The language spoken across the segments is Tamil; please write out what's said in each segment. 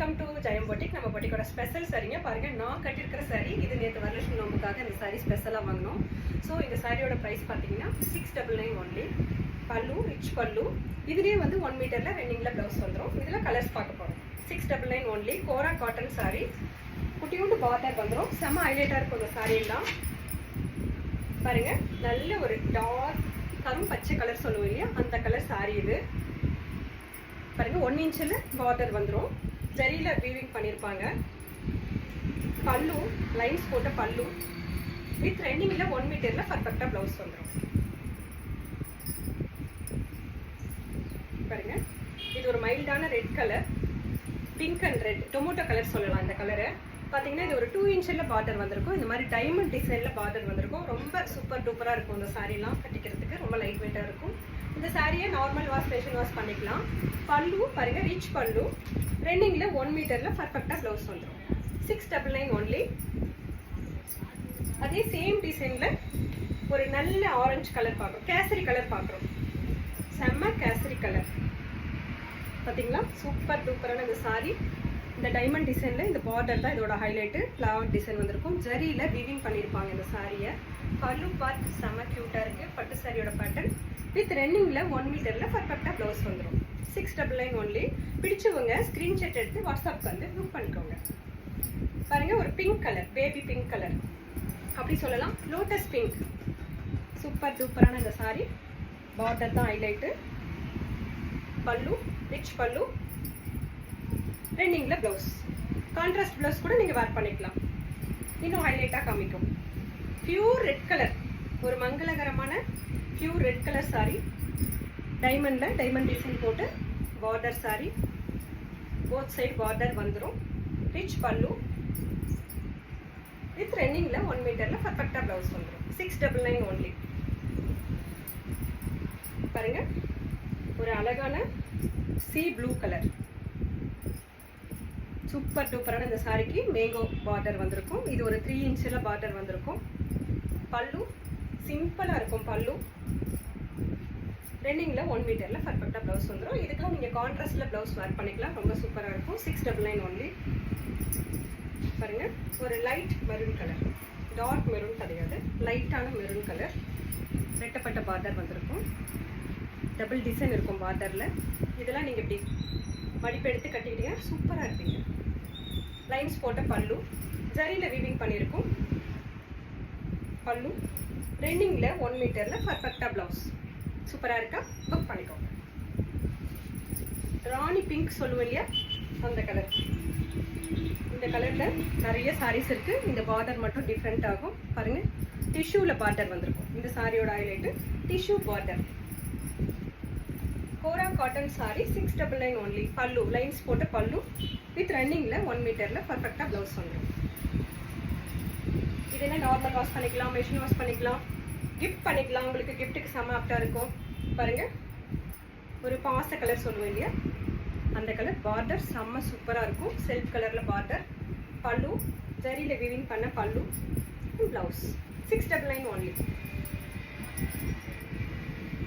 Welcome to Jayam boutique. நம்ம பொட்டிக்கோட ஸ்பெஷல் சாரீங்க பாருங்க. நான் கட்டியிருக்கிற சாரீ இது நேற்று வரலட்சுமி நோம்புக்காக இந்த சாரீ ஸ்பெஷலாக வாங்கினோம். ஸோ இந்த சாரியோட ப்ரைஸ் பார்த்தீங்கன்னா 699 ஒன்லி. பல்லு ரிச் பல்லு. இதுலேயே வந்து 1 மீட்டரில் ரன்னிங்கில் ப்ளவுஸ் வந்துடும். இதில் கலர்ஸ் பார்க்க போகிறோம். 699 ஒன்லி. கோரா காட்டன் சாரீ. குட்டியோண்டு பார்டர் வந்துடும். செம்ம ஹைலைட்டாக இருக்கும் இந்த சாரியெல்லாம் பாருங்க. நல்ல ஒரு டார்க் கரும் பச்சை கலர் சொல்லுவோம் இல்லையா, அந்த கலர் சாரீ இது பாருங்க. 1 இன்ச்சில் பார்டர் வந்துடும். ஜரியில் வீவிங் பண்ணியிருப்பாங்க. பல்லு லைன்ஸ் போட்ட பல்லு வித் ரன்னிங்கில் 1 மீட்டரில் பர்ஃபெக்டாக ப்ளவுஸ் வந்துடும் பாருங்க. இது ஒரு மைல்டான red colour, pink and red tomato colour சொல்லலாம். இந்த கலரை பார்த்தீங்கன்னா இது ஒரு 2 இன்ச்சில் பார்டர் வந்திருக்கும். இந்த மாதிரி டைமண்ட் டிசைனில் பார்டர் வந்திருக்கும். ரொம்ப சூப்பர் டூப்பராக இருக்கும் இந்த சாரீலாம் கட்டிக்கிறதுக்கு. ரொம்ப லைட் வெயிட்டாக இருக்கும். இந்த சாரியை நார்மல் வாஷ் ஃபேஷன் வாஷ் பண்ணிக்கலாம். பல்லு பாருங்க, ரிச் பல்லு. ரன்னிங்கில் 1 மீட்டரில் பர்ஃபெக்டாக ப்ளவுஸ் வந்துடும். 699 ஒன்லி. அதே சேம் டிசைனில் ஒரு நல்ல ஆரஞ்சு கலர் பார்க்குறோம், கேசரி கலர் பார்க்குறோம். செம்ம கேசரி கலர் பார்த்தீங்களா, சூப்பர் டூப்பரான இந்த சாரி. இந்த டைமண்ட் டிசைனில் இந்த பார்டர் தான் இதோட ஹைலைட்டு. ஃப்ளவர் டிசைன் வந்திருக்கும். ஜரியில் வீவிங் பண்ணியிருப்பாங்க இந்த சாரியை. பல்லு பார்ட் செம்ம க்யூட்டாக இருக்குது. பட்டு சாரியோட பேட்டர்ன் வித் ரன்னிங்கில் 1 மீட்டரில் பர்ஃபெக்டாக ப்ளவுஸ் வந்துடும். 699 ஒன்லி. பிடிச்சவங்க ஸ்க்ரீன்ஷாட் எடுத்து வாட்ஸ்அப்க்கு வந்து புக் பண்ணிக்கோங்க. பாருங்கள், ஒரு pink colour, baby pink colour அப்படி சொல்லலாம், லோட்டஸ் பிங்க். சூப்பர் டூப்பரான இந்த சாரி. பார்டர் தான் ஹைலைட்டு. பல்லு ரிச் பல்லு. ரன்னிங்கில் ப்ளவுஸ். கான்ட்ராஸ்ட் ப்ளவுஸ் கூட நீங்கள் வேர் பண்ணிக்கலாம், இன்னும் ஹைலைட்டாக காமிக்கும். பியூர் ரெட் கலர், ஒரு மங்களகரமான பியூர் ரெட் கலர் சாரி. டைமண்டில் டைமண்ட் டிசைன் போட்டு border sari. Both side border வந்துடும். ரிச் பல்லு வித் ரன்னிங்கில் 1 மீட்டரில் பர்ஃபெக்டாக ப்ளவுஸ் வந்துடும். 699 ஒன்லி. பாருங்க, ஒரு அழகான சி ப்ளூ கலர். சூப்பர் டூப்பரான இந்த சாரிக்கு மேங்கோ பார்டர் வந்திருக்கும். இது ஒரு 3 இன்ச்சில் பார்டர் வந்திருக்கும். பல்லு சிம்பிளாக இருக்கும். பல்லு ரன்னிங்கில் 1 மீட்டரில் பர்ஃபெக்டாக ப்ளவுஸ் வந்துடும். இதுக்கெல்லாம் நீங்கள் கான்ட்ராஸ்டில் ப்ளவுஸ் வேர் பண்ணிக்கலாம். ரொம்ப சூப்பராக இருக்கும். 699 ஒன்லி. பாருங்கள், ஒரு light maroon colour, dark maroon கிடையாது, லைட்டான மெரூன் கலர். ரெட்டப்பட்ட பார்டர் வந்திருக்கும். டபுள் டிசைன் இருக்கும் பார்டரில். இதெல்லாம் நீங்கள் இப்படி மடிப்பு எடுத்து கட்டிக்கிட்டீங்கன்னா சூப்பராக இருப்பீங்க. லைன்ஸ் போட்ட பல்லு, ஜரியில் வீவிங் பண்ணியிருக்கும். பல்லு ரன்னிங்கில் 1 மீட்டரில் பர்ஃபெக்டாக ப்ளவுஸ். சூப்பராக இருக்கா? புக் பண்ணிக்கோங்க. ராணி பிங்க் சொல்லுவோம் இல்லையா, அந்த கலர். இந்த கலரில் நிறைய சாரீஸ் இருக்குது. இந்த பார்டர் மட்டும் டிஃப்ரெண்ட் ஆகும். பாருங்கள், டிஷ்யூவில் பார்டர் வந்திருக்கும். இந்த சாரியோட ஹைலைட்டு டிஷ்யூ பார்டர். கோரா காட்டன் சாரி. 699 ஒன்லி. பல்லு லைன்ஸ் போட்ட பல்லு வித் ரன்னிங்கில் 1 மீட்டரில் பர்ஃபெக்டாக ப்ளவுஸ் வந்துடும். இதெல்லாம் நார்மல் வாஷ் பண்ணிக்கலாம், மெஷின் வாஷ் பண்ணிக்கலாம், கிஃப்ட் பண்ணிக்கலாம். உங்களுக்கு கிஃப்ட்டுக்கு செம்ம ஆப்டாக இருக்கும். பாருங்கள், ஒரு பாச கலர் சொல்லுவோம் இல்லையா, அந்த கலர். பார்டர் செம்ம சூப்பராக இருக்கும். செல்ஃப் கலரில் பார்டர். பல்லு ஜரியில் வீவிங் பண்ண பல்லு. ப்ளவுஸ். 699 ஒன்லி.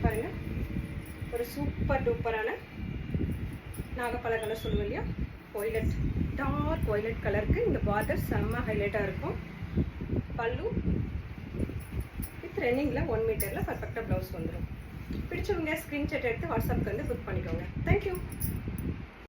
பாருங்கள், ஒரு சூப்பர் டூப்பரான நாகப்பழ கலர் சொல்லுவோம் இல்லையா, ஒய்லட், டார்க் ஒய்லட் கலருக்கு இந்த பார்டர் செம்ம ஹைலைட்டாக இருக்கும். பல்லு வித் ரன்னிங்கில் 1 மீட்டரில் பர்ஃபெக்டாக ப்ளவுஸ் வந்துடும். பிடிச்சவங்க ஸ்க்ரீன்ஷாட் எடுத்து வாட்ஸ்அப்புக்கு வந்து புக் பண்ணிக்கோங்க. தேங்க்யூ.